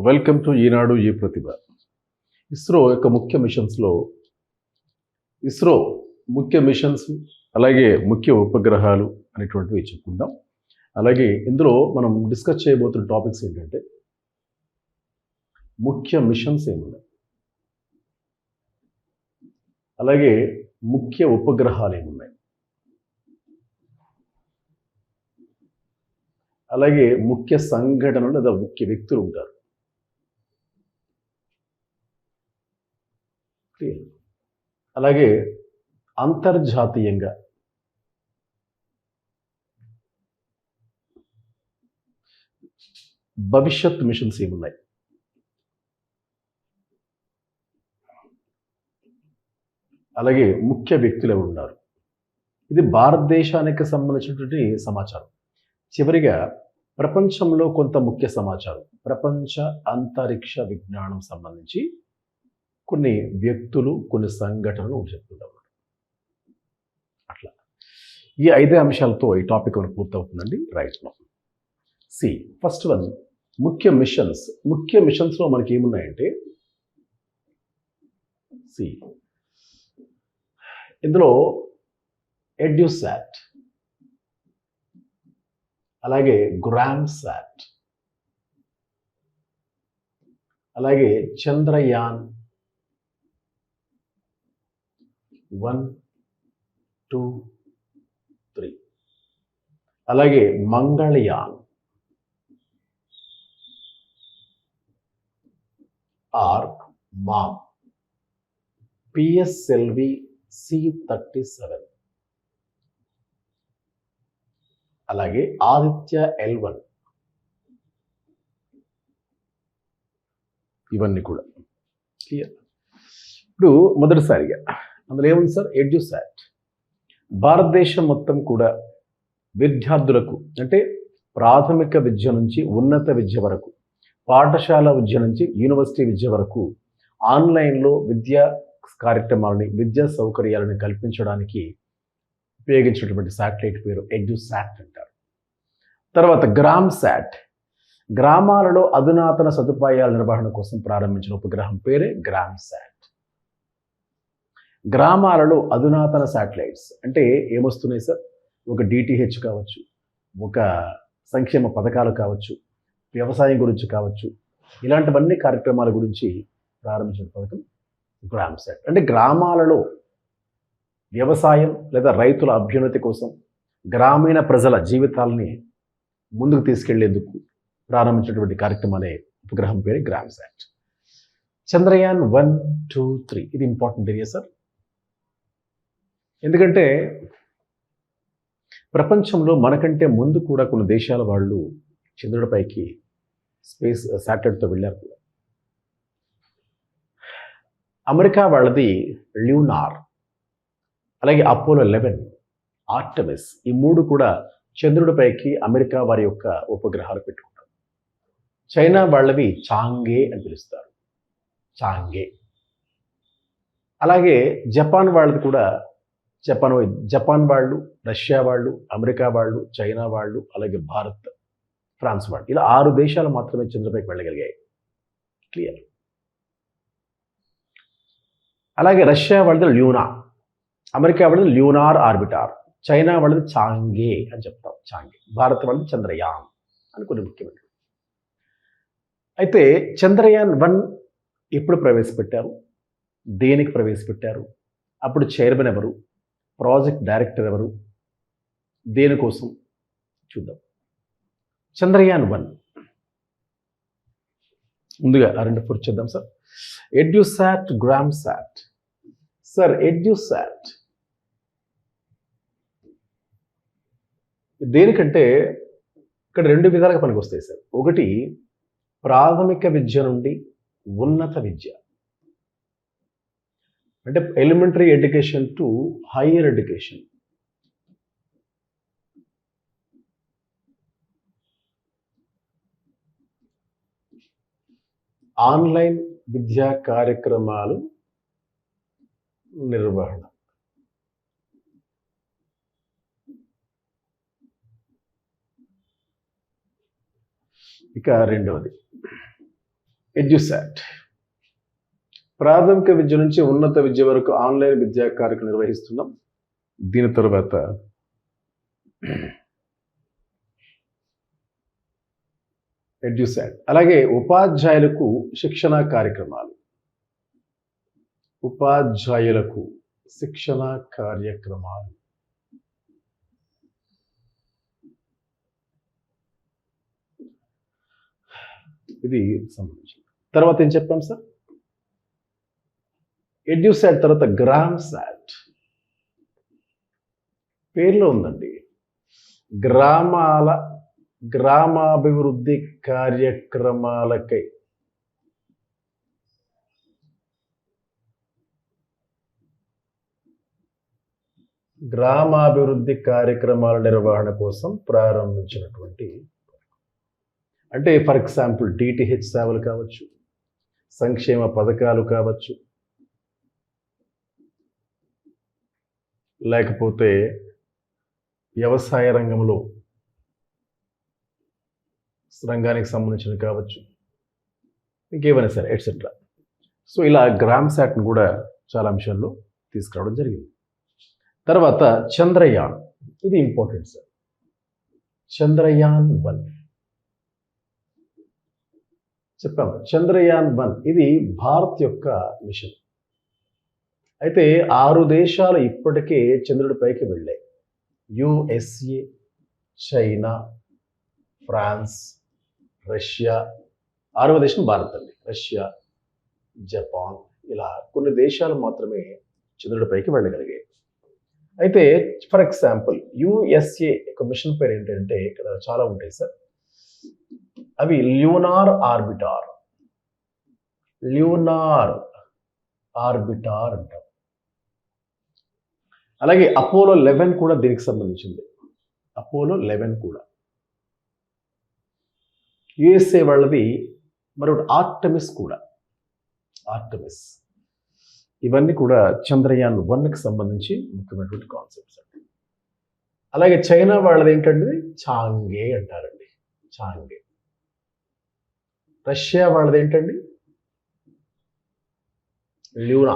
Welcome to ఈనాడు ఈ ప్రతిభ. ఇస్రో యొక్క ముఖ్య మిషన్స్ అలాగే ముఖ్య ఉపగ్రహాలు అనేటువంటివి చెప్పుకుందాం. అలాగే ఇందులో మనం డిస్కస్ చేయబోతున్న టాపిక్స్ ఏంటంటే ముఖ్య మిషన్స్ ఏమున్నాయి, అలాగే ముఖ్య ఉపగ్రహాలు ఏమున్నాయి, అలాగే ముఖ్య సంఘటనలు లేదా ముఖ్య వ్యక్తులు ఉంటారు. అలాగే అంతర్జాతీయంగా భవిష్యత్ మిషన్స్ ఏమున్నాయి, అలాగే ముఖ్య వ్యక్తులు ఎవరు ఉన్నారు. ఇది భారతదేశానికి సంబంధించినటువంటి సమాచారం. చివరిగా ప్రపంచంలో కొంత ముఖ్య సమాచారం, ప్రపంచ అంతరిక్ష విజ్ఞానం సంబంధించి కొన్ని వ్యక్తులు, కొన్ని సంఘటనలు చెప్తుంటాం. అట్లా ఈ 5 అంశాలతో ఈ టాపిక్ మనకు పూర్తవుతుందండి. Right now see first one, ముఖ్య మిషన్స్. ముఖ్య మిషన్స్లో మనకి ఏమున్నాయంటే సి ఇందులో ఎడ్యుసాట్, అలాగే గ్రామ్సాట్, అలాగే చంద్రయాన్ 1, 2, 3, అలాగే Mangalyaan are ma'am, PSLV C-37, అలాగే ఆదిత్య L1. ఇవన్నీ కూడా క్లియర్. ఇప్పుడు మొదటిసారిగా అందులో ఏముంది సార్, ఎడ్యుసాట్. భారతదేశం మొత్తం కూడా విద్యార్థులకు, అంటే ప్రాథమిక విద్య నుంచి ఉన్నత విద్య వరకు, పాఠశాల విద్య నుంచి యూనివర్సిటీ విద్య వరకు ఆన్లైన్లో విద్యా కార్యక్రమాలని, విద్యా సౌకర్యాలను కల్పించడానికి ఉపయోగించినటువంటి శాటిలైట్ పేరు ఎడ్యుసాట్ అంటారు. తర్వాత గ్రామ్సాట్, గ్రామాలలో అధునాతన సదుపాయాల నిర్వహణ కోసం ప్రారంభించిన ఉపగ్రహం పేరే గ్రామ్సాట్. గ్రామాలలో అధునాతన శాటిలైట్స్ అంటే ఏమొస్తున్నాయి సార్, ఒక డిటిహెచ్ కావచ్చు, ఒక సంక్షేమ పథకాలు కావచ్చు, వ్యవసాయం గురించి కావచ్చు, ఇలాంటివన్నీ కార్యక్రమాల గురించి ప్రారంభించిన పథకం గ్రామ్సాట్. అంటే గ్రామాలలో వ్యవసాయం లేదా రైతుల అభ్యున్నతి కోసం, గ్రామీణ ప్రజల జీవితాలని ముందుకు తీసుకెళ్లేందుకు ప్రారంభించినటువంటి కార్యక్రమాలే ఉపగ్రహం పేరు గ్రామ్సాట్. చంద్రయాన్ 1, 2, 3 ఇది ఇంపార్టెంట్ ఏరియా సార్. ఎందుకంటే ప్రపంచంలో మనకంటే ముందు కూడా కొన్ని దేశాల వాళ్ళు చంద్రుడిపైకి స్పేస్ శాటిలైట్తో వెళ్ళారు కూడా. అమెరికా వాళ్ళది ల్యూనార్, అలాగే అపోలో 11, ఆర్టమిస్, ఈ 3 కూడా చంద్రుడిపైకి అమెరికా వారి యొక్క ఉపగ్రహాలు పెట్టుకుంటారు. చైనా వాళ్ళవి చాంగే అని పిలుస్తారు, చాంగే. అలాగే జపాన్ వాళ్ళది కూడా జపాన్ వాళ్ళు, రష్యా వాళ్ళు, అమెరికా వాళ్ళు, చైనా వాళ్ళు, అలాగే భారత్, ఫ్రాన్స్ వాళ్ళు, ఇలా 6 దేశాలు మాత్రమే చంద్రుడిపైకి వెళ్ళగలిగాయి. క్లియర్. అలాగే రష్యా వాళ్ళది ల్యూనా, అమెరికా వాళ్ళది ల్యూనార్ ఆర్బిటార్, చైనా వాళ్ళది చాంగే అని చెప్తాం, చాంగే. భారత్ వాళ్ళది చంద్రయాన్ అని కొన్ని ముఖ్యమైన. అయితే చంద్రయాన్ 1 ఎప్పుడు ప్రవేశపెట్టారు, దేనికి ప్రవేశపెట్టారు, అప్పుడు చైర్మన్ ఎవరు, ప్రాజెక్ట్ డైరెక్టర్ ఎవరు, దేనికోసం చూద్దాం. చంద్రయాన్ 1 ముందుగా ఆ 2 పూర్తి చేద్దాం సార్. ఎడ్యుసాట్, గ్రామ్సాట్. సార్ ఎడ్యుసాట్ దేనికంటే ఇక్కడ 2 విధాలుగా పనికి వస్తాయి సార్. ఒకటి ప్రాథమిక విద్య నుండి ఉన్నత విద్య, అంటే elementary education to higher education. Online విద్యా కార్యక్రమాలు నిర్వహణ. ఇక రెండవది ఎడ్యుసాట్ ప్రాథమిక విద్య నుంచి ఉన్నత విద్య వరకు ఆన్లైన్ విద్యా కార్యక్రమం నిర్వహిస్తున్నాం. దీని తర్వాత ఎడ్యుసాట్, అలాగే ఉపాధ్యాయులకు శిక్షణా కార్యక్రమాలు. ఉపాధ్యాయులకు శిక్షణా కార్యక్రమాలు. ఇది సంబంధించి తర్వాత ఏం చెప్పాం సార్? ఎడ్యుసాట్ తర్వాత గ్రామ్సాట్. పేర్లో ఉందండి. గ్రామాభివృద్ధి కార్యక్రమాలకై గ్రామాభివృద్ధి కార్యక్రమాల నిర్వహణ కోసం ప్రారంభించినటువంటి, అంటే ఫర్ ఎగ్జాంపుల్ డిటిహెచ్ సేవలు కావచ్చు, సంక్షేమ పథకాలు కావచ్చు, లేకపోతే వ్యవసాయ రంగానికి సంబంధించినవి కావచ్చు, ఇంకేమైనా సరే ఎట్సెట్రా. సో ఇలా గ్రామ్సాట్ని కూడా చాలా అంశాల్లో తీసుకురావడం జరిగింది. తర్వాత చంద్రయాన్, ఇది ఇంపార్టెంట్ సార్. చంద్రయాన్-1 చెప్పాము. చంద్రయాన్-1 ఇది భారత్ యొక్క మిషన్. అయితే 6 దేశాలు ఇప్పటికే చంద్రుడిపైకి వెళ్ళాయి. USA, China, France, Russia. 6వ దేశం భారత్ అండి. రష్యా, జపాన్, ఇలా కొన్ని దేశాలు మాత్రమే చంద్రుడిపైకి వెళ్ళగలిగాయి. అయితే ఫర్ ఎగ్జాంపుల్ యుఎస్ఏ యొక్క మిషన్ పేరు ఏంటంటే, ఇక్కడ చాలా ఉంటాయి సార్. అవి ల్యూనార్ ఆర్బిటార్ అంటారు. అలాగే అపోలో 11 కూడా దీనికి సంబంధించింది. అపోలో 11 కూడా యుఎస్ఏ వాళ్ళది. మరొకటి ఆర్టమిస్ కూడా. ఇవన్నీ కూడా చంద్రయాన్-1కి సంబంధించి ముఖ్యమైనటువంటి కాన్సెప్ట్స్ అండి. అలాగే చైనా వాళ్ళది ఏంటంటే చాంగే అంటారండి. చాంగే. రష్యా వాళ్ళది ఏంటండి ల్యూనా.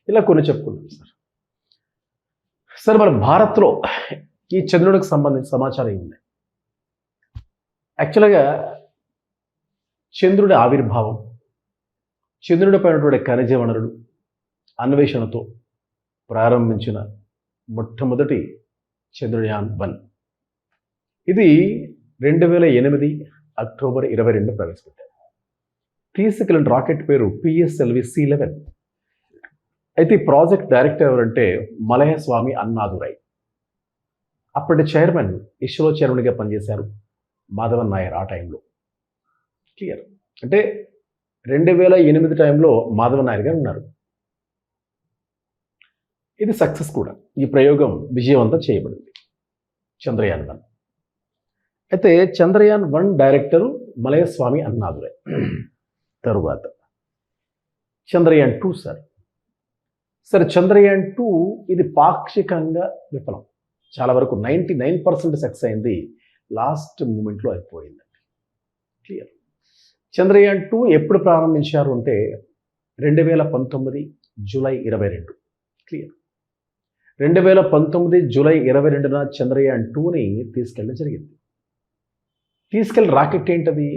ఇలా కొన్ని చెప్పుకున్నాం సార్. సార్ మన భారత్లో ఈ చంద్రుడికి సంబంధించిన సమాచారం ఉంది. యాక్చువల్గా చంద్రుడి ఆవిర్భావం, చంద్రుడిపైనటువంటి ఖనిజ వనరులు అన్వేషణతో ప్రారంభించిన మొట్టమొదటి చంద్రయాన్-1. ఇది 2008 అక్టోబర్ 22 ప్రవేశపెట్టారు. తీసుకెళ్లిన రాకెట్ పేరు PSLV-C11. అయితే ఈ ప్రాజెక్ట్ డైరెక్టర్ ఎవరంటే మలయస్వామి అన్నాదురై. అప్పటి చైర్మన్, ఇస్రో చైర్మన్గా పనిచేశారు మాధవన్ నాయర్ ఆ టైంలో. క్లియర్. అంటే 2008 టైంలో మాధవన్ నాయర్ గారు ఉన్నారు. ఇది సక్సెస్ కూడా. ఈ ప్రయోగం విజయవంతం చేయబడింది చంద్రయాన్-1. అయితే చంద్రయాన్-1 డైరెక్టరు మలయస్వామి అన్నాదురై. తరువాత చంద్రయాన్-2 సార్ చంద్రయాన్-2 ఇది పాక్షికంగా విఫలం. చాలా వరకు 99% సక్సెస్ అయింది. లాస్ట్ మూమెంట్లో అయిపోయిందండి. క్లియర్. చంద్రయాన్-2 ఎప్పుడు ప్రారంభించారు అంటే 2019 జూలై 22. క్లియర్. 2019 జూలై 22న చంద్రయాన్-2ని తీసుకెళ్ళడం జరిగింది. తీసుకెళ్ళిన రాకెట్ ఏంటది?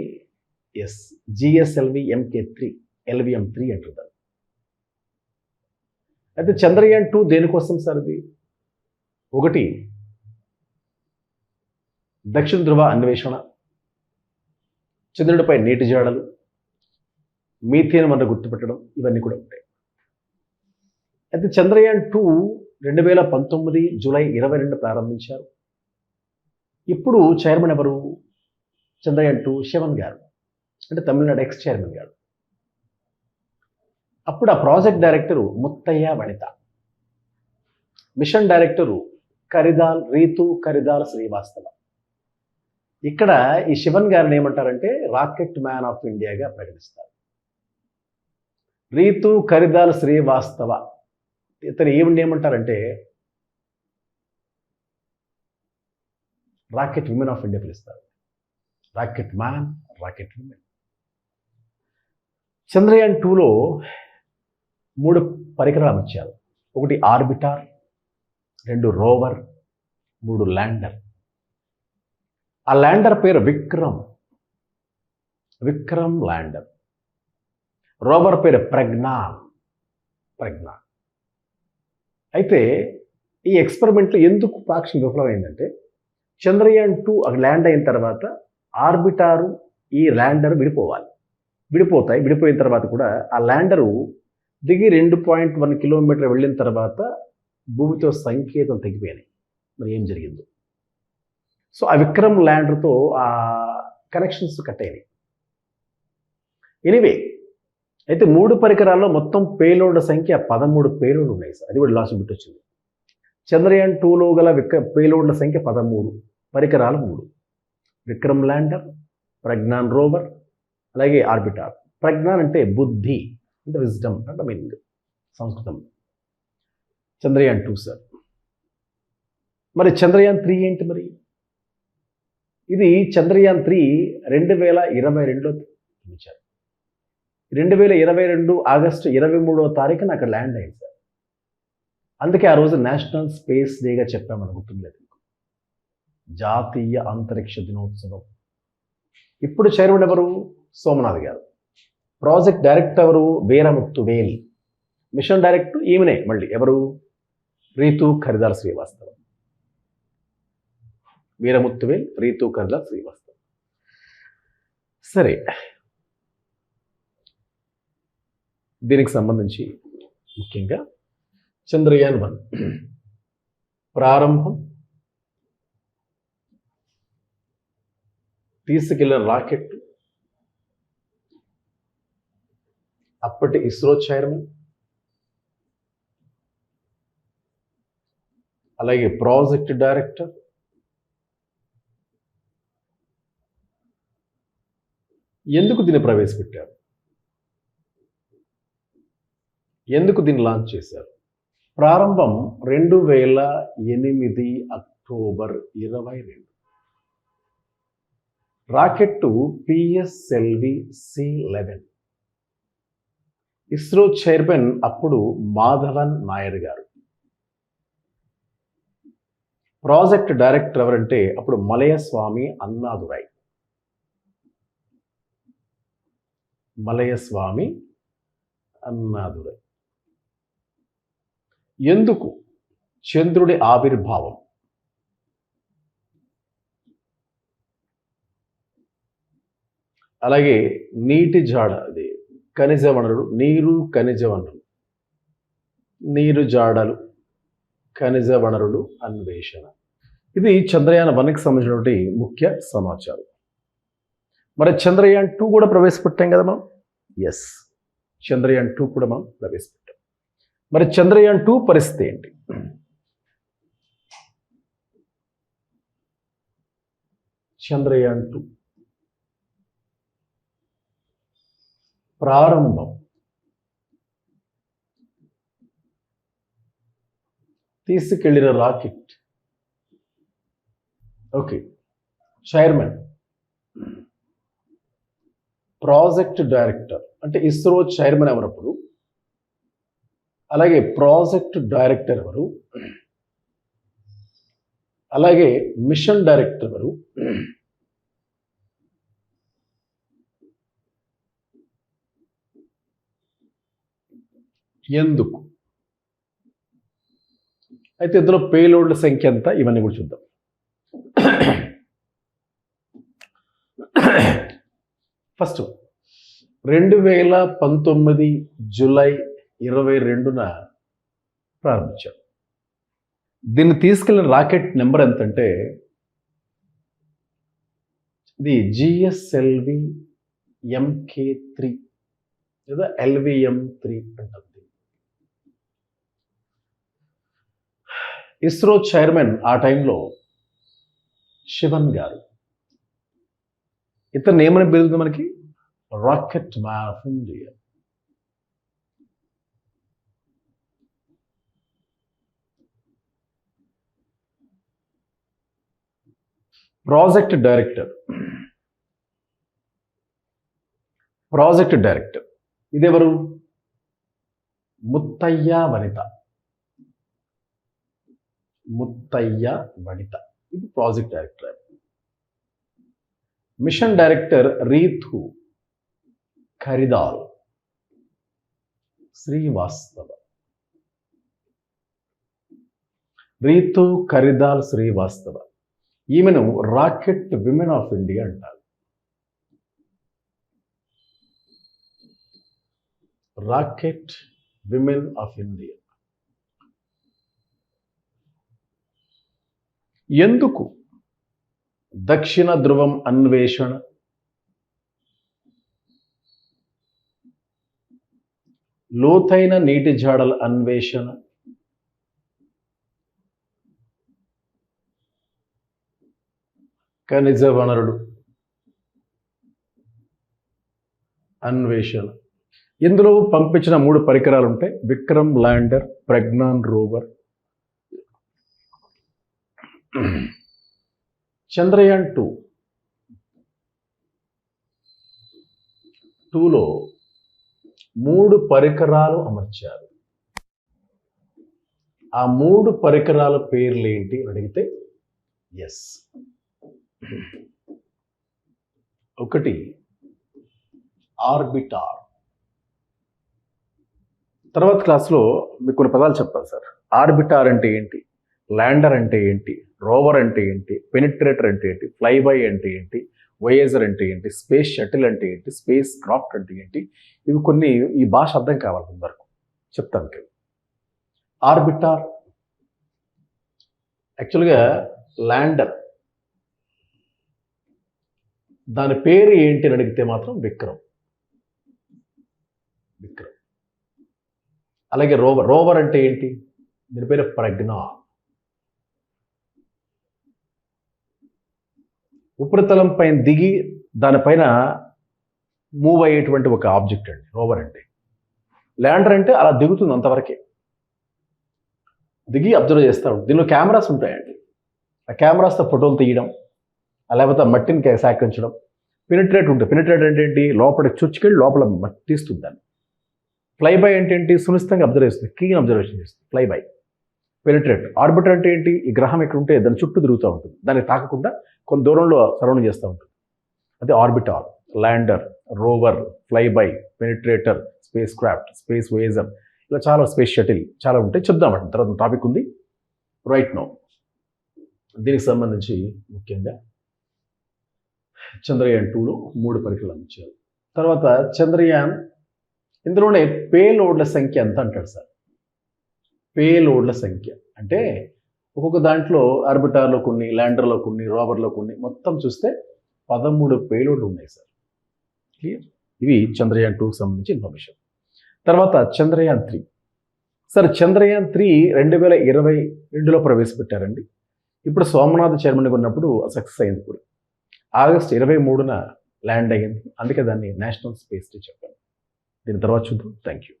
GSLV MK3, LVM3 అంటారు. అయితే చంద్రయాన్-2 దేనికోసం సార్ ఇది? ఒకటి దక్షిణ ధృవ అన్వేషణ, చంద్రుడిపై నీటి జాడలు, మీథేన్ వనరు గుర్తుపెట్టడం, ఇవన్నీ కూడా ఉంటాయి. అయితే చంద్రయాన్-2 2019 జూలై 22 ప్రారంభించారు. ఇప్పుడు చైర్మన్ ఎవరు? చంద్రయాన్-2 శివన్ గారు, అంటే తమిళనాడు ఎక్స్ చైర్మన్ గారు. అప్పుడు ఆ ప్రాజెక్ట్ డైరెక్టరు ముత్తయ్య వనిత, మిషన్ డైరెక్టరు రీతు కరిదాల్ శ్రీవాస్తవ. ఇక్కడ ఈ శివన్ గారిని ఏమంటారంటే రాకెట్ మ్యాన్ ఆఫ్ ఇండియాగా ప్రకటిస్తారు. రీతు కరిదాల్ శ్రీవాస్తవ ఇతను ఏమంటారంటే రాకెట్ విమెన్ ఆఫ్ ఇండియా పిలుస్తారు. Rocket man, rocket women. Chandrayaan 2లో 3 పరికరాలు ఇచ్చారు. ఒకటి ఆర్బిటార్, 2 రోవర్, 3 ల్యాండర్. ఆ ల్యాండర్ పేరు విక్రమ్ ల్యాండర్. రోవర్ పేరు ప్రజ్ఞాన్. అయితే ఈ ఎక్స్పెరిమెంట్లో ఎందుకు పాక్షిక విఫలమైందంటే, చంద్రయాన్ 2 ల్యాండ్ అయిన తర్వాత ఆర్బిటారు ఈ ల్యాండర్ విడిపోయిన తర్వాత కూడా ఆ ల్యాండరు దిగి 2.1 కిలోమీటర్ వెళ్ళిన తర్వాత భూమితో సంకేతం తెగిపోయినాయి. మరి ఏం జరిగిందో. సో ఆ విక్రమ్ ల్యాండర్తో ఆ కనెక్షన్స్ కట్ అయినాయి. ఎనీవే, అయితే 3 పరికరాల్లో మొత్తం పేలోడ్ సంఖ్య 13 పేలోడ్లు ఉన్నాయి సార్. అది కూడా లాస్ట్ బిట్ వచ్చింది. చంద్రయాన్ 2లో గల పేలోడ్ల సంఖ్య 13, పరికరాలు 3. విక్రమ్ ల్యాండర్, ప్రజ్ఞాన్ రోవర్, అలాగే ఆర్బిటార్. ప్రజ్ఞాన్ అంటే బుద్ధి, అంటే విజ్డమ్ అంటే మీనింగ్ సంస్కృతం. చంద్రయాన్ 2 సార్. మరి చంద్రయాన్ 3 ఏంటి మరి? ఇది చంద్రయాన్ 3 2022లో నిర్మించారు. 2022 ఆగస్టు 23వ తారీఖున అక్కడ ల్యాండ్ అయింది సార్. అందుకే ఆ రోజు నేషనల్ స్పేస్ డేగా చెప్పామని గుర్తులేదు. జాతీయ అంతరిక్ష దినోత్సవం. ఇప్పుడు చైర్మన్ ఎవరు? సోమనాథ్ గారు. ప్రాజెక్ట్ డైరెక్టర్ ఎవరు? వీరముత్తువేల్. మిషన్ డైరెక్టర్ ఈమెనే మళ్ళీ ఎవరు? రీతూ ఖరిదార్ శ్రీవాస్తవ. వీరముత్తువేల్, రీతూ ఖరిదార్ శ్రీవాస్తవ. సరే, దీనికి సంబంధించి ముఖ్యంగా చంద్రయాన్ 1 ప్రారంభం, తీసుకెళ్లిన రాకెట్, అప్పటి ఇస్రో చైర్మన్, అలాగే ప్రాజెక్ట్ డైరెక్టర్, ఎందుకు దీన్ని ప్రవేశపెట్టారు, ఎందుకు దీన్ని లాంచ్ చేశారు? ప్రారంభం 2008 October 22. Rocket PSLV C11. ISRO chairman అప్పుడు మాధవన్ నాయర్ గారు. ప్రాజెక్ట్ డైరెక్టర్ ఎవరంటే అప్పుడు మలయస్వామి అన్నాదురై. ఎందుకు? చంద్రుడి ఆవిర్భావం, అలాగే నీటి జాడ, అది ఖనిజ వనరులు, నీరు జాడలు, ఖనిజ వనరులు అన్వేషణ. ఇది చంద్రయాన్ 1కి సంబంధించినటువంటి ముఖ్య సమాచారం. మరి చంద్రయాన్ 2 కూడా ప్రవేశపెట్టాం కదా మనం. ఎస్, చంద్రయాన్ 2 కూడా మనం ప్రవేశపెట్టాం. మరి చంద్రయాన్ 2 పరిస్థితి ఏంటి? చంద్రయాన్ 2 ప్రారంభం, తీసుకెళ్లిన rocket, okay, chairman, project director అంటే ఇస్రో చైర్మన్ ఎవరప్పుడు, అలాగే ప్రాజెక్ట్ డైరెక్టర్ ఎవరు, అలాగే మిషన్ డైరెక్టర్ ఎవరు, ఎందుకు? అయితే ఇందులో పేలోడ్ల సంఖ్య ఎంత, ఇవన్నీ కూడా చూద్దాం. ఫస్ట్ 2019 జూలై 22న ప్రారంభించారు. దీన్ని తీసుకెళ్లిన రాకెట్ నెంబర్ ఎంతంటే, ఇది GSLV MK3 లేదా LVM3 అంటారు. ఇస్రో చైర్మన్ ఆ టైంలో శివన్ గారు. ఇతను ఏమని పిలుస్తుంది మనకి? Rocket man of India. Project director project director ఇదెవరు? ముత్తయ్య వనిత. ముత్తయ్య వనిత ఇది project director. Mission director Ritu Karidhal Srivastava. Ritu Karidhal Srivastava ఈమెను రాకెట్ విమెన్ ఆఫ్ ఇండియా అంటారు. Rocket women of India. ఎందుకు దక్షిణ ధ్రువం అన్వేషణ, లోతైన నీటి జాడల అన్వేషణ, ఖనిజ వనరులు అన్వేషణ. ఇందులో పంపించిన 3 పరికరాలు ఉంటాయి. Vikram lander, Pragyan rover. చంద్రయాన్ 2లో 3 పరికరాలు అమర్చారు. ఆ 3 పరికరాల పేర్లు ఏంటి అని అడిగితే ఎస్. 1 ఆర్బిటార్. తర్వాత క్లాస్లో మీకు కొన్ని పదాలు చెప్పాలి సార్. ఆర్బిటార్ అంటే ఏంటి, ల్యాండర్ అంటే ఏంటి, రోవర్ అంటే ఏంటి, పెనిట్రేటర్ అంటే ఏంటి, ఫ్లైబై అంటే ఏంటి, వయేజర్ అంటే ఏంటి, స్పేస్ షటిల్ అంటే ఏంటి, స్పేస్ క్రాఫ్ట్ అంటే ఏంటి, ఇవి కొన్ని ఈ భాష అర్థం కావాలి ముందరకు చెప్తాను. ఆర్బిటార్ యాక్చువల్గా ల్యాండర్, దాని పేరు ఏంటి అని అడిగితే మాత్రం విక్రమ్. అలాగే రోవర్. రోవర్ అంటే ఏంటి, దీని పేరు ప్రజ్ఞాన్. ఉపరితలం పైన దిగి దానిపైన మూవ్ అయ్యేటువంటి ఒక ఆబ్జెక్ట్ అండి రోవర్ అంటే. ల్యాండర్ అంటే అలా దిగుతుంది, అంతవరకే దిగి అబ్జర్వ్ చేస్తూ ఉంటుంది. దీనిలో కెమెరాస్ ఉంటాయండి. ఆ కెమెరాస్తో ఫోటోలు తీయడం, లేకపోతే మట్టిని సేకరించడం. పెనిట్రేట్ ఉంటుంది. పెనిట్రేట్ అంటే ఏంటి, లోపల చుచ్చుకెళ్ళి లోపల మట్టి తీస్తుంది దాన్ని. ఫ్లైబై అంటే ఏంటి, సునిశ్చితంగా అబ్జర్వ్ చేస్తుంది, క్లీన్ అబ్జర్వేషన్ చేస్తుంది ఫ్లైబై. పెనిట్రేట్. ఆర్బిటర్ అంటే ఏంటి, ఈ గ్రహం ఇక్కడ ఉంటే దాని చుట్టూ తిరుగుతూ ఉంటుంది, దాన్ని తాకకుండా కొంత దూరంలో సరౌండింగ్ చేస్తూ ఉంటుంది. అదే orbiter. Lander, rover, flyby, penetrator, spacecraft, space voyager, ఇలా చాలా, స్పేస్ షటిల్ చాలా ఉంటాయి. చెప్దామండి, తర్వాత టాపిక్ ఉంది రైట్ నౌ. దీనికి సంబంధించి ముఖ్యంగా చంద్రయాన్ 2లో 3 పరికరాలు ఇచ్చారు. తర్వాత చంద్రయాన్, ఇందులోనే పేలోడ్ల సంఖ్య ఎంత అంటాడు సార్. పేలోడ్ల సంఖ్య అంటే ఒక్కొక్క దాంట్లో ఆర్బిటార్లో కొన్ని, ల్యాండర్లో కొన్ని, రోవర్లో కొన్ని, మొత్తం చూస్తే 13 పేలోడ్లు ఉన్నాయి సార్. క్లియర్. ఇవి చంద్రయాన్ 2కి సంబంధించి ఇన్ఫర్మేషన్. తర్వాత చంద్రయాన్ 3. సార్ చంద్రయాన్ 3 2022లో ప్రవేశపెట్టారండి. ఇప్పుడు సోమనాథ్ చైర్మన్గా ఉన్నప్పుడు సక్సెస్ అయింది కూడా. ఆగస్టు 23న ల్యాండ్ అయ్యింది. అందుకే దాన్ని నేషనల్ స్పేస్ డే చెప్పాను. దీని తర్వాత చూద్దాం. Thank you.